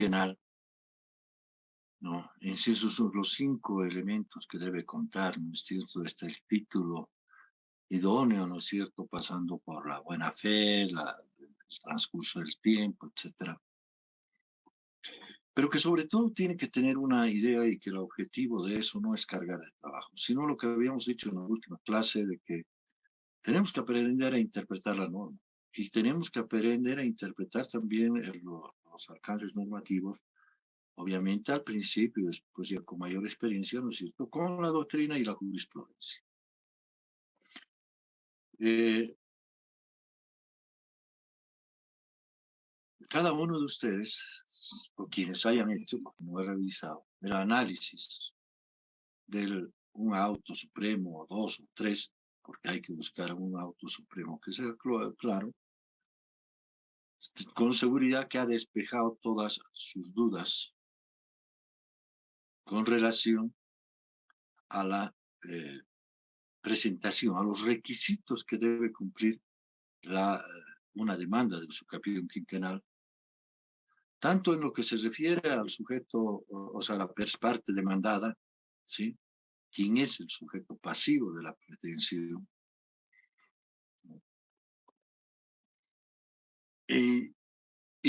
penal, ¿no? En sí, esos son los 5 elementos que debe contar, ¿no es cierto? Está el título idóneo, ¿no es cierto? Pasando por la buena fe, el transcurso del tiempo, etcétera. Pero que sobre todo tiene que tener una idea y que el objetivo de eso no es cargar el trabajo, sino lo que habíamos dicho en la última clase de que tenemos que aprender a interpretar la norma y tenemos que aprender a interpretar también los alcances normativos, obviamente al principio, después ya con mayor experiencia, ¿no es cierto?, con la doctrina y la jurisprudencia. Cada uno de ustedes, o quienes hayan hecho, porque no he revisado, el análisis de un auto supremo, o 2 o 3, porque hay que buscar un auto supremo que sea claro, con seguridad que ha despejado todas sus dudas con relación a la presentación, a los requisitos que debe cumplir una demanda de usucapión quinquenal, tanto en lo que se refiere al sujeto, o sea, la parte demandada, ¿sí? ¿Quién es el sujeto pasivo de la pretensión? Y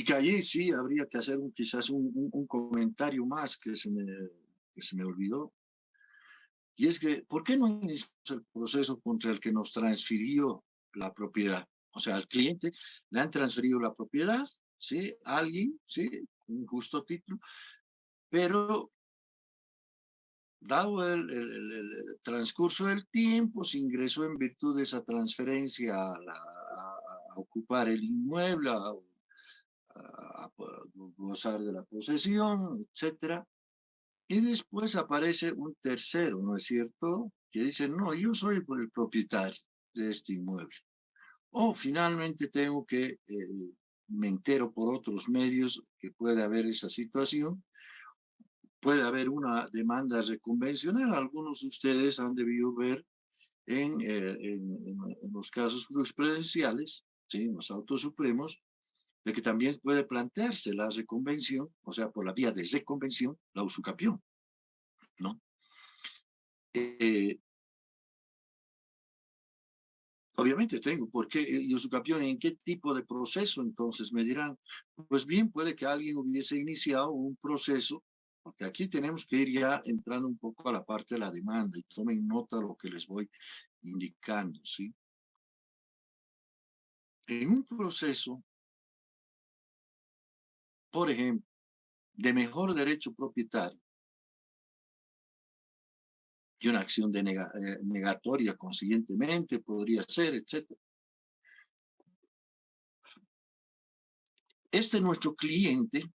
que allí sí habría que hacer quizás un comentario más que se me olvidó. Y es que, ¿por qué no inició el proceso contra el que nos transfirió la propiedad? O sea, al cliente le han transferido la propiedad, ¿sí? A alguien, ¿sí? Un justo título, pero dado el transcurso del tiempo, se ingresó en virtud de esa transferencia a ocupar el inmueble, a gozar de la posesión, etcétera. Y después aparece un tercero, ¿no es cierto?, que dice, no, yo soy el propietario de este inmueble. O finalmente tengo que, me entero por otros medios que puede haber esa situación, puede haber una demanda reconvencional. Algunos de ustedes han debido ver en los casos jurisprudenciales, ¿sí?, en los autos supremos, de que también puede plantearse la reconvención, o sea, por la vía de reconvención, la usucapión, ¿no? Obviamente tengo, ¿por qué? Y usucapión, ¿en qué tipo de proceso? Entonces me dirán, pues bien, puede que alguien hubiese iniciado un proceso, porque aquí tenemos que ir ya entrando un poco a la parte de la demanda y tomen nota de lo que les voy indicando, ¿sí? En un proceso, por ejemplo, de mejor derecho propietario y una acción de negatoria consiguientemente podría ser, etcétera. Nuestro cliente,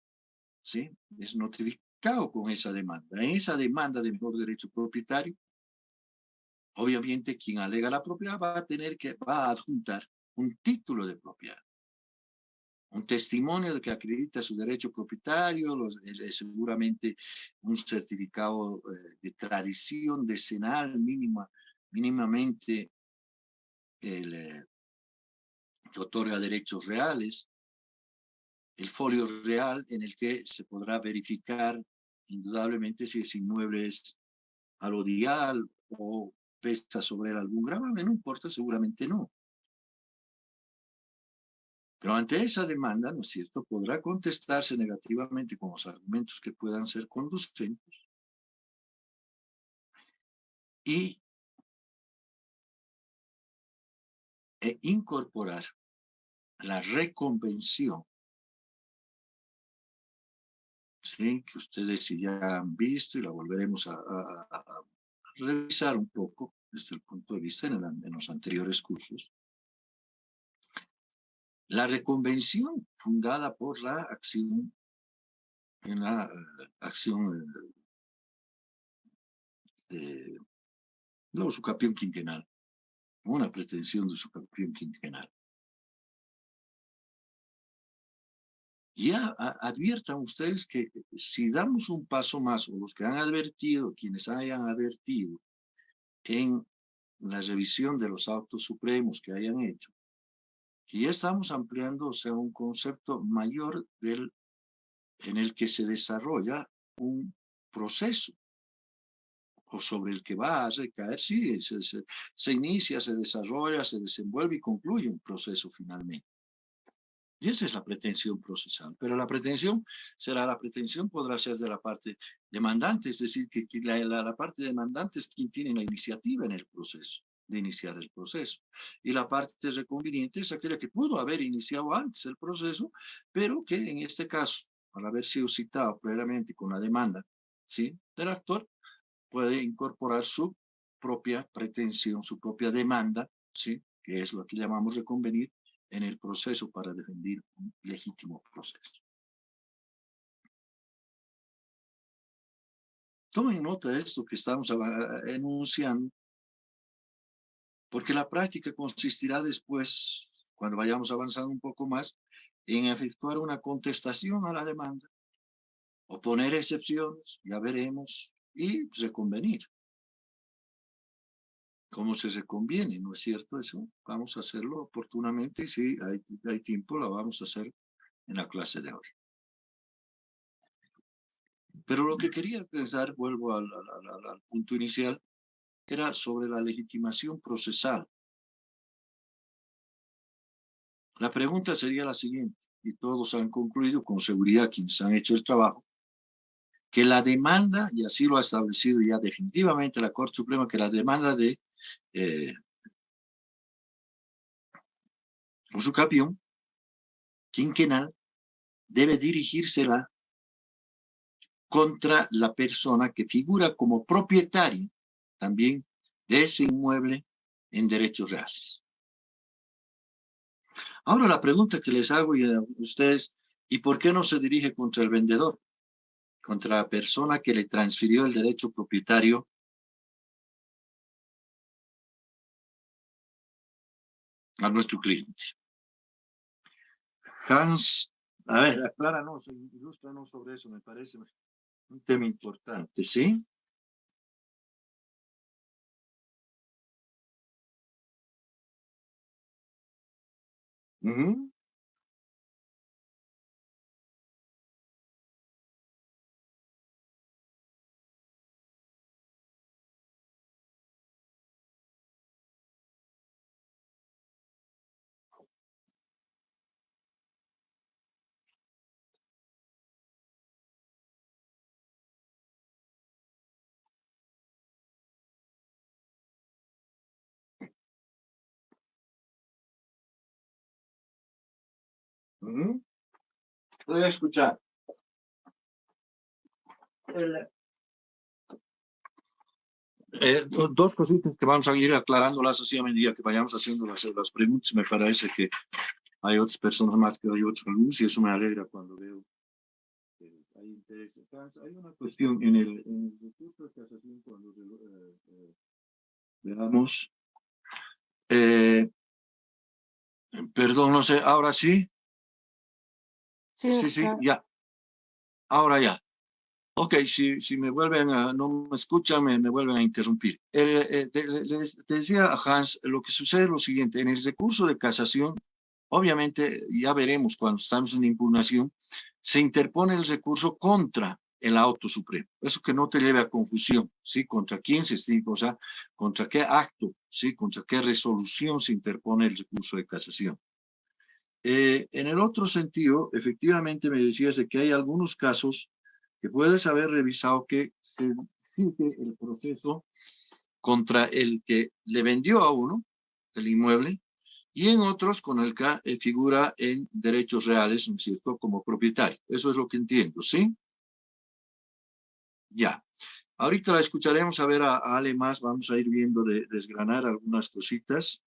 ¿sí?, es notificado con esa demanda. En esa demanda de mejor derecho propietario, obviamente quien alega la propiedad va a adjuntar un título de propiedad, un testimonio de que acredita su derecho propietario, seguramente un certificado de tradición decenal mínimamente que otorga derechos reales, el folio real en el que se podrá verificar indudablemente si ese inmueble es alodial o pesa sobre algún gravamen, no importa, seguramente no. Pero ante esa demanda, ¿no es cierto?, podrá contestarse negativamente con los argumentos que puedan ser conducentes y incorporar la reconvención, ¿sí?, que ustedes ya han visto y la volveremos a revisar un poco desde el punto de vista en los anteriores cursos. La reconvención fundada por la acción, en la acción de la usucapión quinquenal, una pretensión de usucapión quinquenal. Ya adviertan ustedes que si damos un paso más, o los que han advertido, quienes hayan advertido en la revisión de los autos supremos que hayan hecho, que ya estamos ampliando, o sea, un concepto mayor del en el que se desarrolla un proceso o sobre el que va a recaer, sí, se inicia, se desarrolla, se desenvuelve y concluye un proceso finalmente. Y esa es la pretensión procesal. Pero la pretensión podrá ser de la parte demandante, es decir, que la parte demandante es quien tiene la iniciativa en el proceso, de iniciar el proceso. Y la parte reconveniente es aquella que pudo haber iniciado antes el proceso, pero que en este caso, al haber sido citado previamente con la demanda, ¿sí?, del actor, puede incorporar su propia pretensión, su propia demanda, ¿sí?, que es lo que llamamos reconvenir, en el proceso para defender un legítimo proceso. Tomen nota de esto que estamos enunciando, porque la práctica consistirá después, cuando vayamos avanzando un poco más, en efectuar una contestación a la demanda, o poner excepciones, ya veremos, y reconvenir. Cómo se reconviene, ¿no es cierto eso? Vamos a hacerlo oportunamente y si hay tiempo, lo vamos a hacer en la clase de hoy. Pero lo que quería pensar, vuelvo al punto inicial, era sobre la legitimación procesal. La pregunta sería la siguiente, y todos han concluido con seguridad quienes han hecho el trabajo, que la demanda, y así lo ha establecido ya definitivamente la Corte Suprema, que la demanda de usucapión quinquenal debe dirigírsela contra la persona que figura como propietaria también de ese inmueble en derechos reales. Ahora la pregunta que les hago a ustedes, ¿y por qué no se dirige contra el vendedor? Contra la persona que le transfirió el derecho propietario a nuestro cliente. Hans, a ver, acláranos, ilústranos sobre eso, me parece un tema importante, ¿sí? Uh-huh. Uh-huh. Voy a escuchar. El, dos cositas que vamos a ir aclarándolas así a medida que vayamos haciendo las preguntas. Me parece que hay otras personas más que hay otros alumnos y eso me alegra cuando veo que hay interés. Hay una cuestión en el recurso de casación cuando veamos. Perdón, no sé, ahora sí. Sí, Sí, sí, doctor. ya. Ahora ya. Ok, si me vuelven a, no me escuchan, me vuelven a interrumpir. Te decía a Hans, lo que sucede es lo siguiente, en el recurso de casación, obviamente, ya veremos cuando estamos en impugnación, se interpone el recurso contra el auto supremo. Eso que no te lleve a confusión, ¿sí? ¿Contra quién se estima? O sea, ¿contra qué acto, ¿sí? ¿Contra qué resolución se interpone el recurso de casación? En el otro sentido, efectivamente me decías de que hay algunos casos que puedes haber revisado que se sigue el proceso contra el que le vendió a uno el inmueble y en otros con el que figura en derechos reales, ¿no es cierto?, como propietario. Eso es lo que entiendo, ¿sí? Ya. Ahorita la escucharemos a ver a Ale más, vamos a ir viendo de desgranar algunas cositas.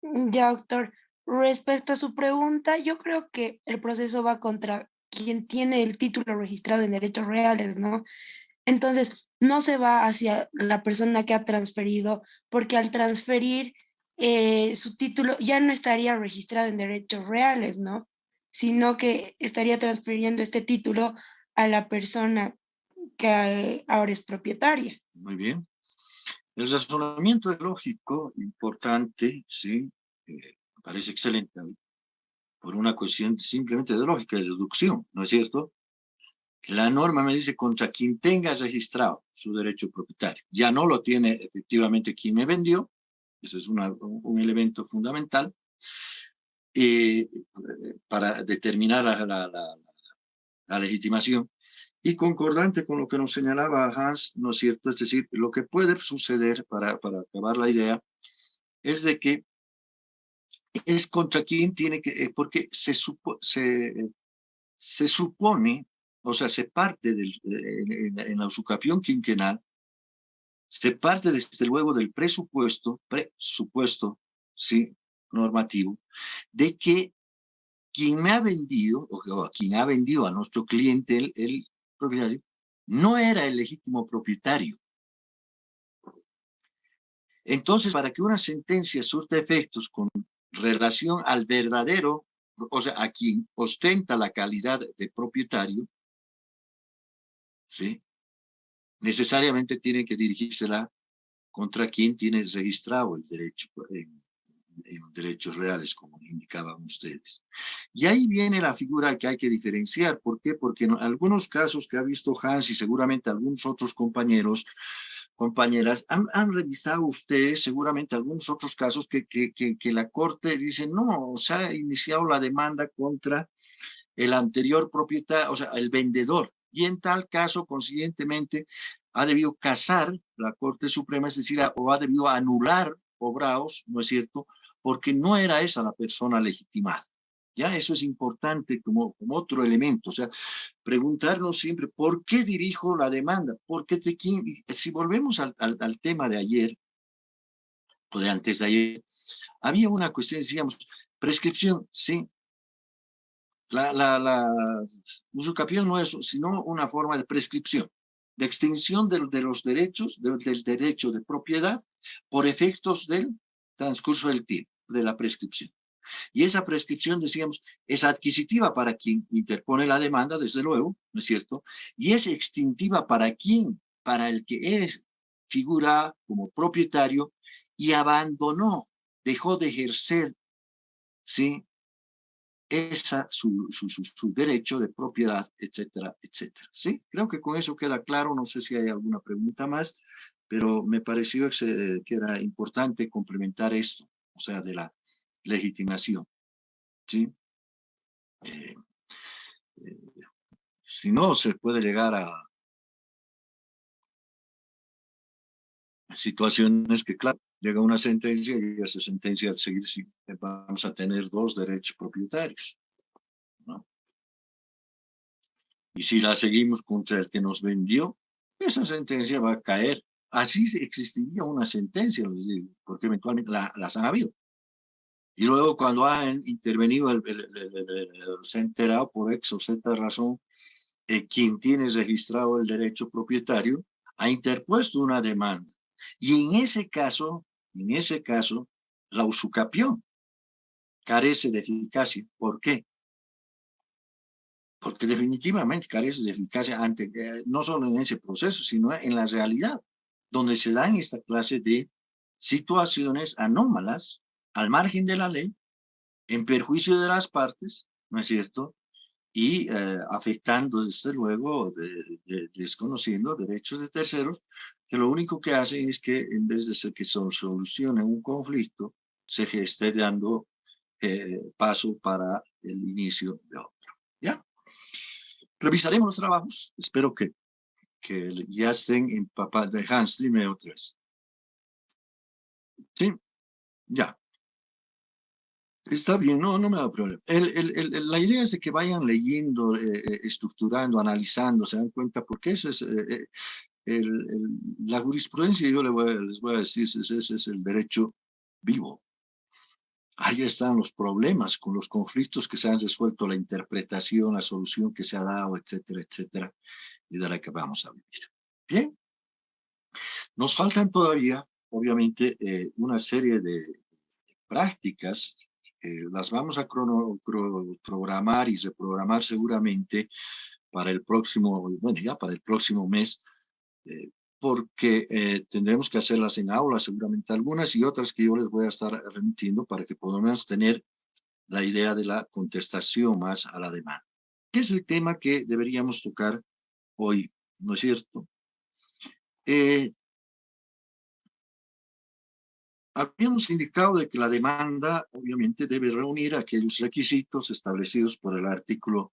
Ya, doctor. Respecto a su pregunta, yo creo que el proceso va contra quien tiene el título registrado en derechos reales, ¿no? Entonces, no se va hacia la persona que ha transferido, porque al transferir su título ya no estaría registrado en derechos reales, ¿no? Sino que estaría transfiriendo este título a la persona que ahora es propietaria. Muy bien. El razonamiento es lógico, importante, sí, me parece excelente. por una cuestión simplemente de lógica, de deducción, ¿no es cierto? La norma me dice contra quien tenga registrado su derecho propietario. Ya no lo tiene efectivamente quien me vendió, ese es un elemento fundamental, eh, para determinar la legitimación. Y concordante con lo que nos señalaba Hans, ¿no es cierto? Es decir, lo que puede suceder, para acabar la idea, es de que es contra quien tiene que, porque se supone, o sea, se parte en la usucapión quinquenal, se parte desde luego del presupuesto, sí, normativo, de que quien me ha vendido, o quien ha vendido a nuestro cliente, el propietario, no era el legítimo propietario. Entonces, para que una sentencia surta efectos con relación al verdadero, o sea, a quien ostenta la calidad de propietario, ¿sí? Necesariamente tiene que dirigírsela contra quien tiene registrado el derecho en derechos reales, como indicaban ustedes. Y ahí viene la figura que hay que diferenciar. ¿Por qué? Porque en algunos casos que ha visto Hans y seguramente algunos otros compañeras, han revisado ustedes seguramente algunos otros casos que la Corte dice, no, se ha iniciado la demanda contra el anterior propietario, o sea, el vendedor. Y en tal caso, consiguientemente, ha debido casar la Corte Suprema, es decir, o ha debido anular obrados, ¿no es cierto? Porque no era esa la persona legitimada. Ya, eso es importante como otro elemento. O sea, preguntarnos siempre, ¿por qué dirijo la demanda? Porque si volvemos al tema de ayer, o de antes de ayer, había una cuestión, decíamos, prescripción, sí, la usucapión no es sino una forma de prescripción, de extinción de los derechos, del derecho de propiedad por efectos del transcurso del tiempo, de la prescripción. Y esa prescripción, decíamos, es adquisitiva para quien interpone la demanda, desde luego, ¿no es cierto? Y es extintiva para quien, para el que figura como propietario y abandonó, dejó de ejercer, ¿sí? Su derecho de propiedad, etcétera, etcétera. Sí, creo que con eso queda claro. No sé si hay alguna pregunta más, pero me pareció que era importante complementar esto, o sea, de la legitimación. ¿Sí? Eh, eh, si no, se puede llegar a situaciones que, claro, llega una sentencia y esa sentencia de seguir, vamos a tener dos derechos propietarios, ¿no? Y si la seguimos contra el que nos vendió, esa sentencia va a caer. Así existiría una sentencia, les digo, porque eventualmente las han habido. Y luego cuando han intervenido, se ha enterado por X o Z razón, quien tiene registrado el derecho propietario, ha interpuesto una demanda. Y en ese caso, la usucapión carece de eficacia. ¿Por qué? Porque definitivamente carece de eficacia no solo en ese proceso, sino en la realidad, donde se dan esta clase de situaciones anómalas al margen de la ley, en perjuicio de las partes, ¿no es cierto? Y afectando, desde luego, desconociendo derechos de terceros, que lo único que hacen es que en vez de ser que se solucione un conflicto, se esté dando paso para el inicio de otro. ¿Ya? Revisaremos los trabajos. Espero que ya estén empapados. Hans, dime otras. Sí, ya. Está bien, no me da problema. La idea es de que vayan leyendo, estructurando, analizando, se dan cuenta, porque ese es la jurisprudencia, yo les voy a decir, ese es el derecho vivo. Ahí están los problemas con los conflictos que se han resuelto, la interpretación, la solución que se ha dado, etcétera, etcétera, y de la que vamos a vivir. Bien, nos faltan todavía, obviamente, una serie de prácticas, las vamos a programar y reprogramar seguramente para el próximo, bueno, ya para el próximo mes, eh, porque tendremos que hacerlas en aula, seguramente algunas y otras que yo les voy a estar remitiendo para que podamos tener la idea de la contestación más a la demanda, que es el tema que deberíamos tocar hoy, ¿no es cierto? Habíamos indicado de que la demanda obviamente debe reunir aquellos requisitos establecidos por el artículo